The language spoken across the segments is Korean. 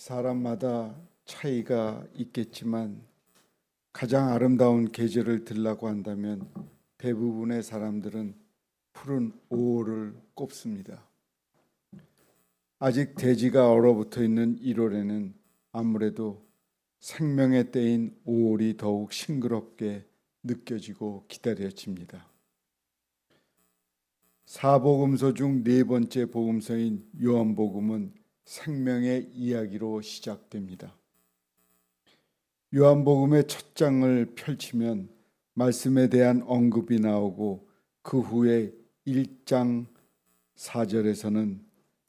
사람마다 차이가 있겠지만 가장 아름다운 계절을 들라고 한다면 대부분의 사람들은 푸른 5월을 꼽습니다. 아직 대지가 얼어붙어 있는 1월에는 아무래도 생명의 때인 5월이 더욱 싱그럽게 느껴지고 기다려집니다. 사복음서 중 네 번째 복음서인 요한복음은 생명의 이야기로 시작됩니다. 요한복음의 첫 장을 펼치면 말씀에 대한 언급이 나오고 그 후에 1장 4절에서는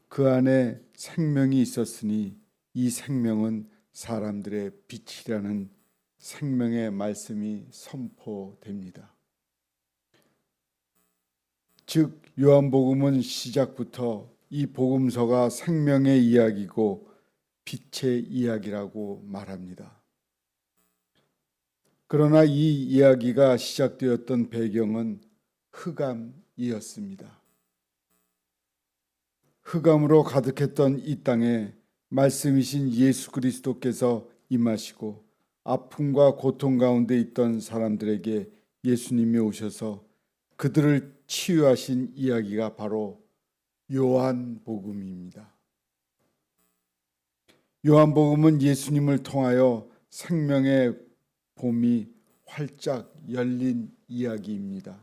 그 안에 생명이 있었으니 이 생명은 사람들의 빛이라는 생명의 말씀이 선포됩니다. 즉 요한복음은 시작부터 이 복음서가 생명의 이야기고 빛의 이야기라고 말합니다. 그러나 이 이야기가 시작되었던 배경은 흑암이었습니다. 흑암으로 가득했던 이 땅에 말씀이신 예수 그리스도께서 임하시고 아픔과 고통 가운데 있던 사람들에게 예수님이 오셔서 그들을 치유하신 이야기가 바로 요한복음입니다. 요한복음은 예수님을 통하여 생명의 봄이 활짝 열린 이야기입니다.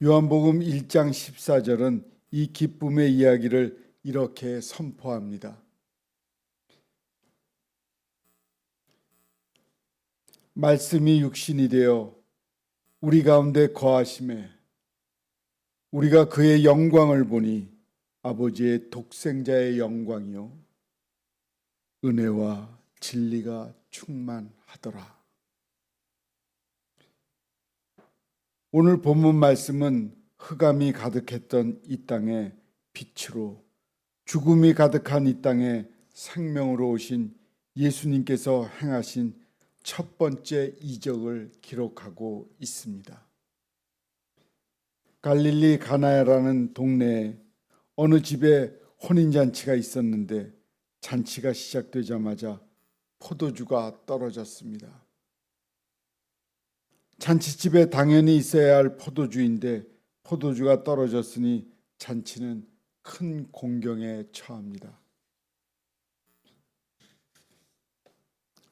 요한복음 1장 14절은 이 기쁨의 이야기를 이렇게 선포합니다. 말씀이 육신이 되어 우리 가운데 거하심에 우리가 그의 영광을 보니 아버지의 독생자의 영광이요 은혜와 진리가 충만하더라. 오늘 본문 말씀은 흑암이 가득했던 이 땅에 빛으로, 죽음이 가득한 이 땅에 생명으로 오신 예수님께서 행하신 첫 번째 이적을 기록하고 있습니다. 갈릴리 가나야라는 동네에 어느 집에 혼인잔치가 있었는데 잔치가 시작되자마자 포도주가 떨어졌습니다. 잔치집에 당연히 있어야 할 포도주인데 포도주가 떨어졌으니 잔치는 큰 공경에 처합니다.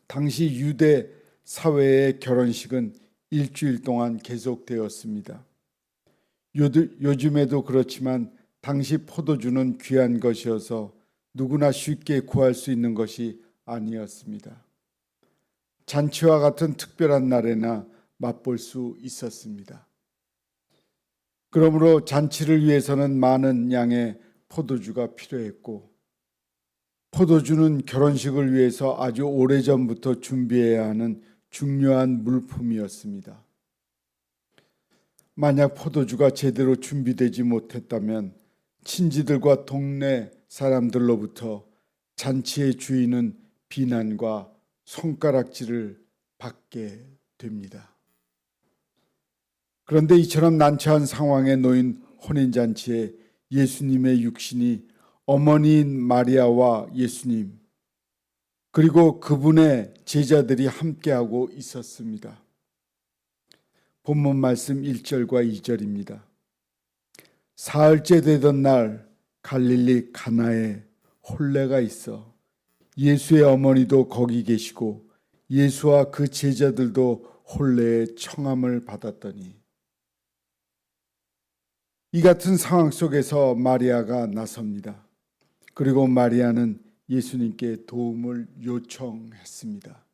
당시 유대 사회의 결혼식은 일주일 동안 계속되었습니다. 요즘에도 그렇지만 당시 포도주는 귀한 것이어서 누구나 쉽게 구할 수 있는 것이 아니었습니다. 잔치와 같은 특별한 날에나 맛볼 수 있었습니다. 그러므로 잔치를 위해서는 많은 양의 포도주가 필요했고 포도주는 결혼식을 위해서 아주 오래전부터 준비해야 하는 중요한 물품이었습니다. 만약 포도주가 제대로 준비되지 못했다면 친지들과 동네 사람들로부터 잔치의 주인은 비난과 손가락질을 받게 됩니다. 그런데 이처럼 난처한 상황에 놓인 혼인잔치에 예수님의 육신이 어머니인 마리아와 예수님 그리고 그분의 제자들이 함께하고 있었습니다. 본문 말씀 1절과 2절입니다. 사흘째 되던 날 갈릴리 가나에 혼례가 있어 예수의 어머니도 거기 계시고 예수와 그 제자들도 혼례의 청함을 받았더니 이 같은 상황 속에서 마리아가 나섭니다. 그리고 마리아는 예수님께 도움을 요청했습니다.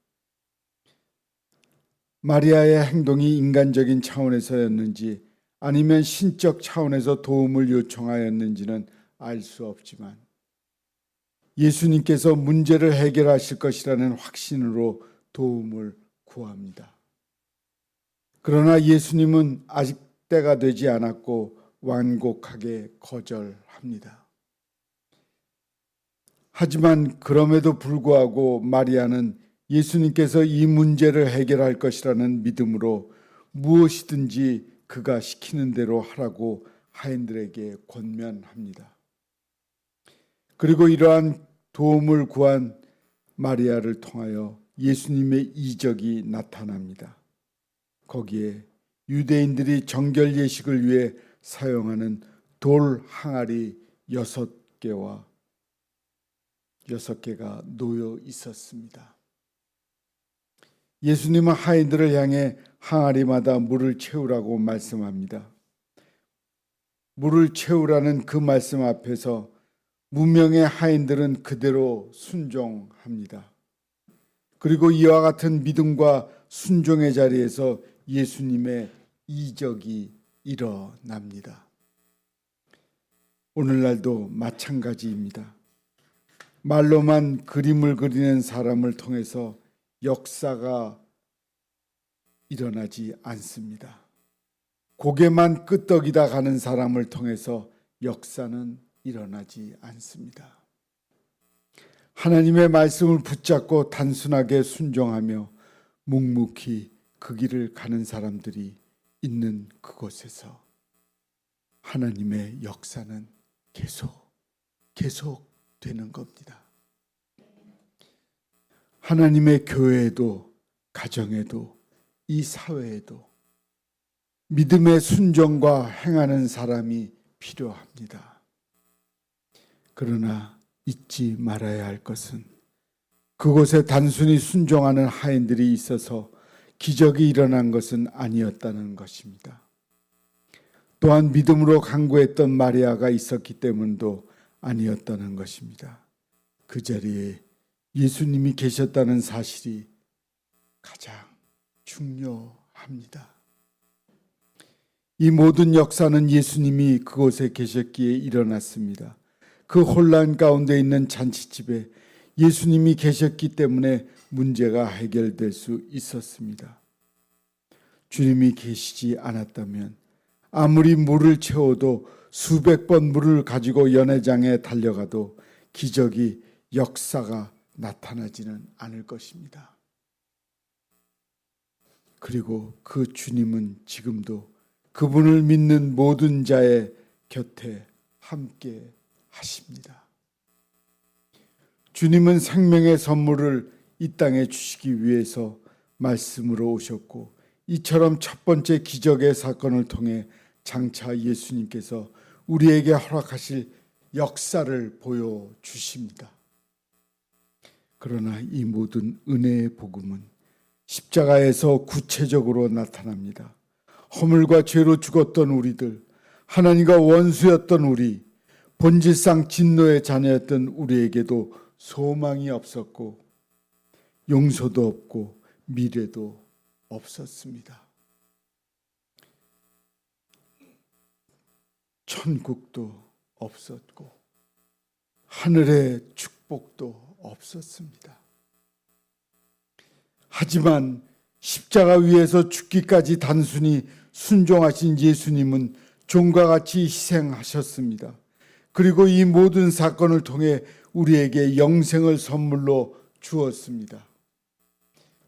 마리아의 행동이 인간적인 차원에서였는지 아니면 신적 차원에서 도움을 요청하였는지는 알 수 없지만 예수님께서 문제를 해결하실 것이라는 확신으로 도움을 구합니다. 그러나 예수님은 아직 때가 되지 않았고 완곡하게 거절합니다. 하지만 그럼에도 불구하고 마리아는 예수님께서 이 문제를 해결할 것이라는 믿음으로 무엇이든지 그가 시키는 대로 하라고 하인들에게 권면합니다. 그리고 이러한 도움을 구한 마리아를 통하여 예수님의 이적이 나타납니다. 거기에 유대인들이 정결 예식을 위해 사용하는 돌 항아리 6개가 놓여 있었습니다. 예수님은 하인들을 향해 항아리마다 물을 채우라고 말씀합니다. 물을 채우라는 그 말씀 앞에서 무명의 하인들은 그대로 순종합니다. 그리고 이와 같은 믿음과 순종의 자리에서 예수님의 이적이 일어납니다. 오늘날도 마찬가지입니다. 말로만 그림을 그리는 사람을 통해서 역사가 일어나지 않습니다. 고개만 끄덕이다 가는 사람을 통해서 역사는 일어나지 않습니다. 하나님의 말씀을 붙잡고 단순하게 순종하며 묵묵히 그 길을 가는 사람들이 있는 그곳에서 하나님의 역사는 계속 되는 겁니다. 하나님의 교회에도, 가정에도, 이 사회에도 믿음의 순종과 행하는 사람이 필요합니다. 그러나 잊지 말아야 할 것은 그곳에 단순히 순종하는 하인들이 있어서 기적이 일어난 것은 아니었다는 것입니다. 또한 믿음으로 간구했던 마리아가 있었기 때문도 아니었다는 것입니다. 그 자리에 예수님이 계셨다는 사실이 가장 중요합니다. 이 모든 역사는 예수님이 그곳에 계셨기에 일어났습니다. 그 혼란 가운데 있는 잔치집에 예수님이 계셨기 때문에 문제가 해결될 수 있었습니다. 주님이 계시지 않았다면 아무리 물을 채워도 수백 번 물을 가지고 연회장에 달려가도 기적이, 역사가 나타나지는 않을 것입니다. 그리고 그 주님은 지금도 그분을 믿는 모든 자의 곁에 함께 하십니다. 주님은 생명의 선물을 이 땅에 주시기 위해서 말씀으로 오셨고, 이처럼 첫 번째 기적의 사건을 통해 장차 예수님께서 우리에게 허락하실 역사를 보여주십니다. 그러나 이 모든 은혜의 복음은 십자가에서 구체적으로 나타납니다. 허물과 죄로 죽었던 우리들, 하나님과 원수였던 우리, 본질상 진노의 자녀였던 우리에게도 소망이 없었고 용서도 없고 미래도 없었습니다. 천국도 없었고 하늘의 축복도 없었습니다. 하지만 십자가 위에서 죽기까지 단순히 순종하신 예수님은 종과 같이 희생하셨습니다. 그리고 이 모든 사건을 통해 우리에게 영생을 선물로 주었습니다.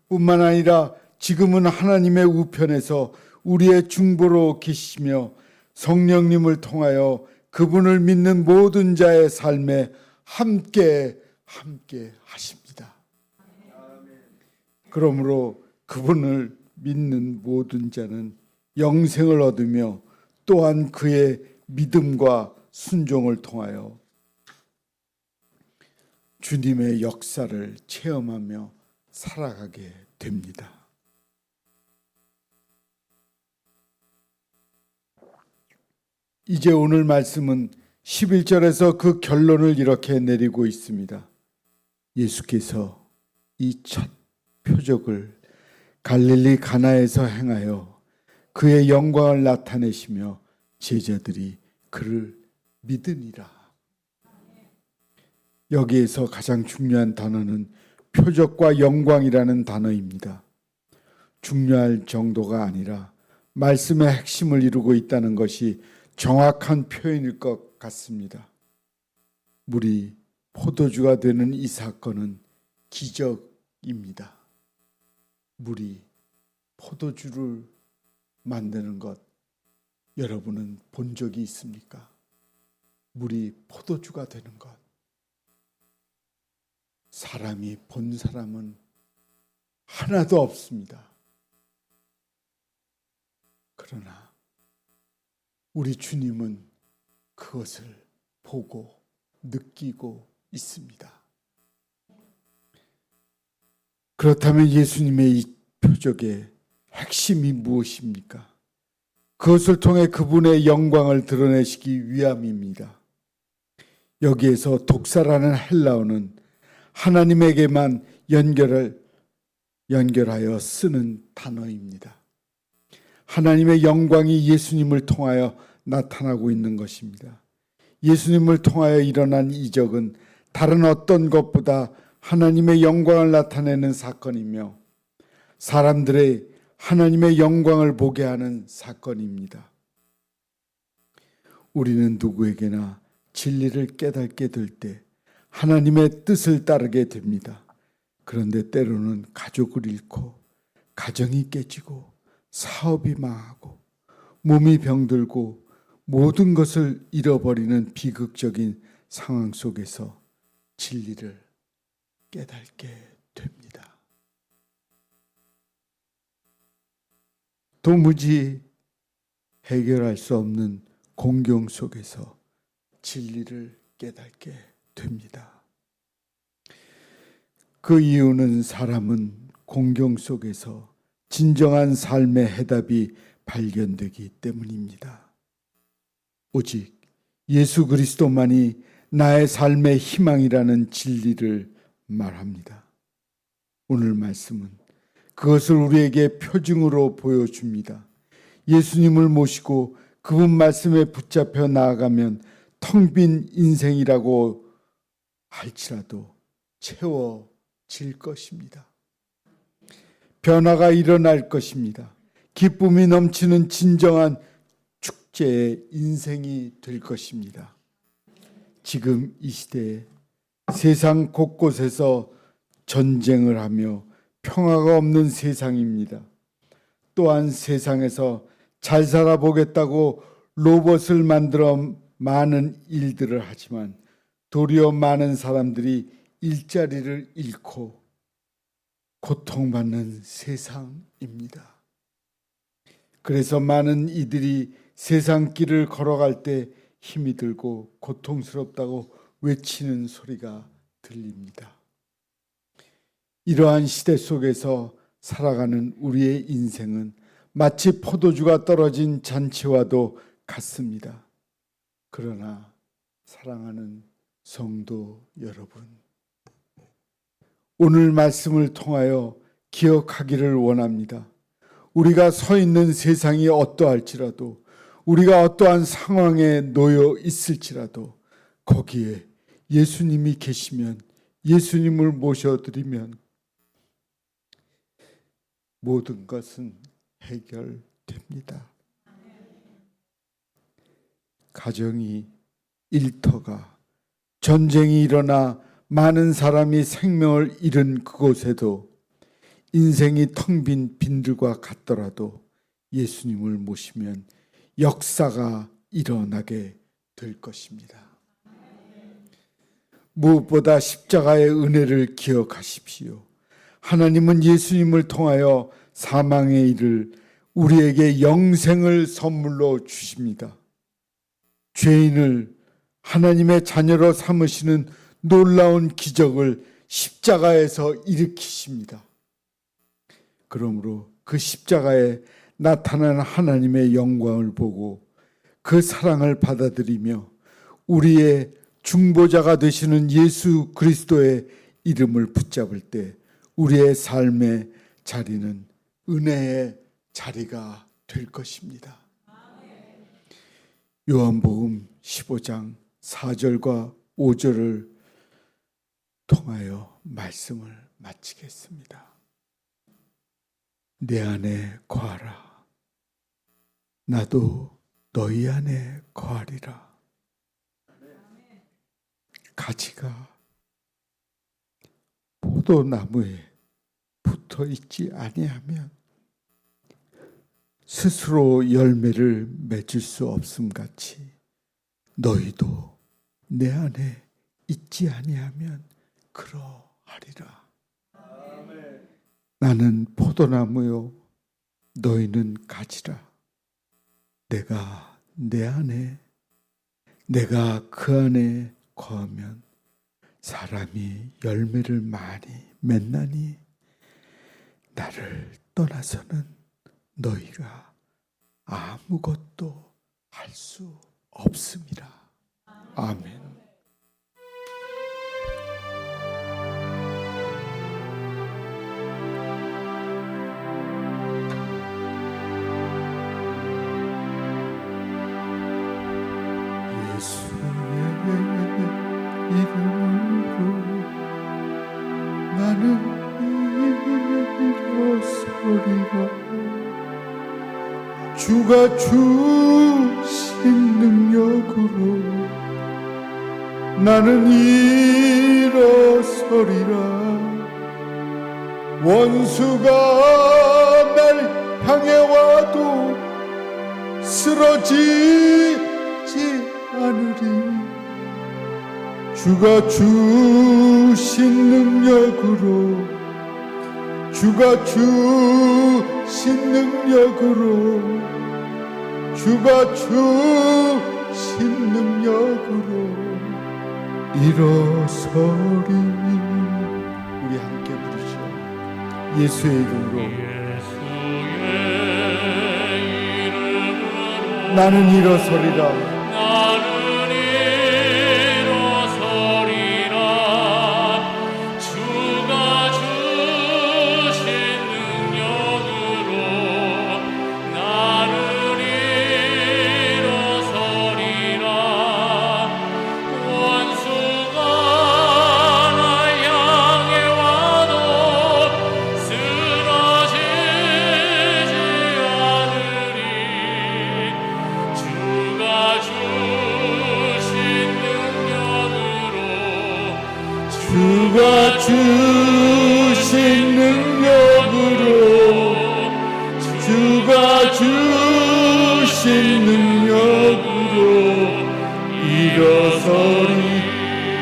뿐만 아니라 지금은 하나님의 우편에서 우리의 중보로 계시며 성령님을 통하여 그분을 믿는 모든 자의 삶에 함께 하십니다. 그러므로 그분을 믿는 모든 자는 영생을 얻으며 또한 그의 믿음과 순종을 통하여 주님의 역사를 체험하며 살아가게 됩니다. 이제 오늘 말씀은 11절에서 그 결론을 이렇게 내리고 있습니다. 예수께서 이 첫 표적을 갈릴리 가나에서 행하여 그의 영광을 나타내시며 제자들이 그를 믿으니라. 여기에서 가장 중요한 단어는 표적과 영광이라는 단어입니다. 중요할 정도가 아니라 말씀의 핵심을 이루고 있다는 것이 정확한 표현일 것 같습니다. 물이 포도주가 되는 이 사건은 기적입니다. 물이 포도주를 만드는 것 여러분은 본 적이 있습니까? 물이 포도주가 되는 것. 사람이 본 사람은 하나도 없습니다. 그러나 우리 주님은 그것을 보고 느끼고 있습니다. 그렇다면 예수님의 이 표적의 핵심이 무엇입니까? 그것을 통해 그분의 영광을 드러내시기 위함입니다. 여기에서 독사라는 헬라어는 하나님에게만 연결하여 쓰는 단어입니다. 하나님의 영광이 예수님을 통하여 나타나고 있는 것입니다. 예수님을 통하여 일어난 이적은 다른 어떤 것보다 하나님의 영광을 나타내는 사건이며 사람들의 하나님의 영광을 보게 하는 사건입니다. 우리는 누구에게나 진리를 깨닫게 될 때 하나님의 뜻을 따르게 됩니다. 그런데 때로는 가족을 잃고 가정이 깨지고 사업이 망하고 몸이 병들고 모든 것을 잃어버리는 비극적인 상황 속에서 진리를 깨닫게 됩니다. 도무지 해결할 수 없는 공경 속에서 진리를 깨닫게 됩니다. 그 이유는 사람은 공경 속에서 진정한 삶의 해답이 발견되기 때문입니다. 오직 예수 그리스도만이 나의 삶의 희망이라는 진리를 말합니다. 오늘 말씀은 그것을 우리에게 표징으로 보여줍니다. 예수님을 모시고 그분 말씀에 붙잡혀 나아가면 텅 빈 인생이라고 할지라도 채워질 것입니다. 변화가 일어날 것입니다. 기쁨이 넘치는 진정한 축제의 인생이 될 것입니다. 지금 이 시대에 세상 곳곳에서 전쟁을 하며 평화가 없는 세상입니다. 또한 세상에서 잘 살아보겠다고 로봇을 만들어 많은 일들을 하지만 도리어 많은 사람들이 일자리를 잃고 고통받는 세상입니다. 그래서 많은 이들이 세상 길을 걸어갈 때 힘이 들고 고통스럽다고 외치는 소리가 들립니다. 이러한 시대 속에서 살아가는 우리의 인생은 마치 포도주가 떨어진 잔치와도 같습니다. 그러나 사랑하는 성도 여러분, 오늘 말씀을 통하여 기억하기를 원합니다. 우리가 서 있는 세상이 어떠할지라도, 우리가 어떠한 상황에 놓여 있을지라도 거기에 예수님이 계시면, 예수님을 모셔드리면 모든 것은 해결됩니다. 가정이 일터가 전쟁이 일어나 많은 사람이 생명을 잃은 그곳에도 인생이 텅 빈 빈들과 같더라도 예수님을 모시면 역사가 일어나게 될 것입니다. 무엇보다 십자가의 은혜를 기억하십시오. 하나님은 예수님을 통하여 사망의 일을 우리에게 영생을 선물로 주십니다. 죄인을 하나님의 자녀로 삼으시는 놀라운 기적을 십자가에서 일으키십니다. 그러므로 그 십자가에 나타난 하나님의 영광을 보고 그 사랑을 받아들이며 우리의 중보자가 되시는 예수 그리스도의 이름을 붙잡을 때 우리의 삶의 자리는 은혜의 자리가 될 것입니다. 요한복음 15장 4절과 5절을 통하여 말씀을 마치겠습니다. 내 안에 거하라. 나도 너희 안에 거하리라. 가지가 포도나무에 붙어 있지 아니하면 스스로 열매를 맺을 수 없음 같이 너희도 내 안에 있지 아니하면 그러하리라. 하리라. 나는 포도나무요 너희는 가지라. 내가 내 안에 내가 그 안에 거하면 사람이 열매를 많이 맺나니 나를 떠나서는 너희가 아무것도 할 수 없음이라. 아멘. 예수의 이름으로 나는 일어서리라. 주가 주신 능력으로 나는 일어서리라. 원수가 날 향해 와도 쓰러지지 않으리. 주가 주신 능력으로 주가 주신 능력으로 주가 주신 능력으로 일어서리. 우리 함께 부르시오. 예수의 이름으로 나는 일어서리라. 주가 주신 능력으로 주가 주신 능력으로 일어서리.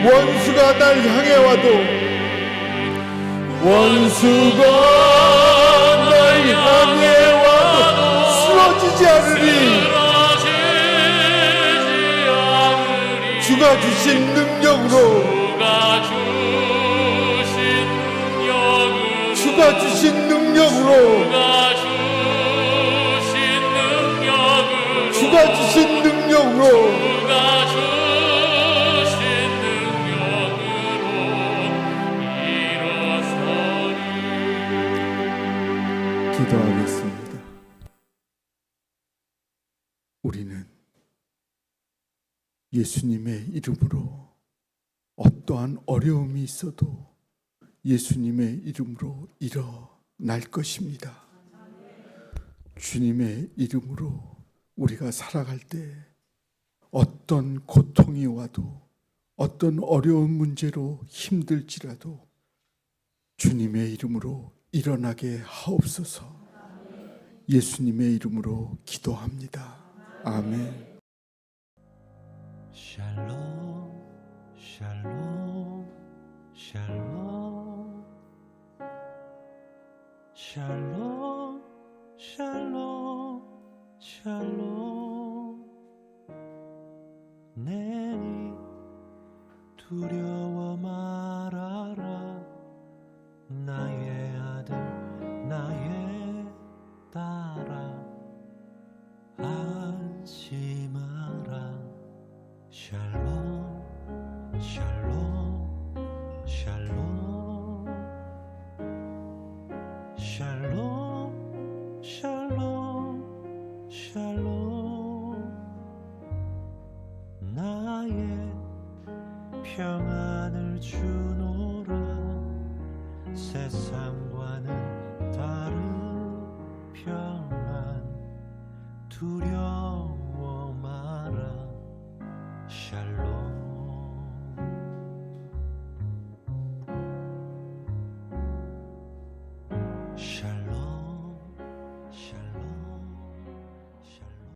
원수가 날 향해 와도 원수가 날 향해 와도 쓰러지지 않으리. 주가 주신 능력으로 주가 주신 능력으로 주가 주신 능력으로 기도하겠습니다. 우리는 예수님의 이름으로 어떠한 어려움이 있어도 예수님의 이름으로 일어날 것입니다. 주님의 이름으로 우리가 살아갈 때 어떤 고통이 와도 어떤 어려운 문제로 힘들지라도 주님의 이름으로 일어나게 하옵소서. 예수님의 이름으로 기도합니다. 아멘. 샬롬 샬롬 샬롬 샬롬 샬롬 샬롬. 내니 두려워 말아라. 나의 아들 나의 딸아 안심하라. 샬롬 샬롬 샬롬 샬롬 샬롬 샬롬. 나의 평안을 주노라. 세상과는 다른 평안 두려워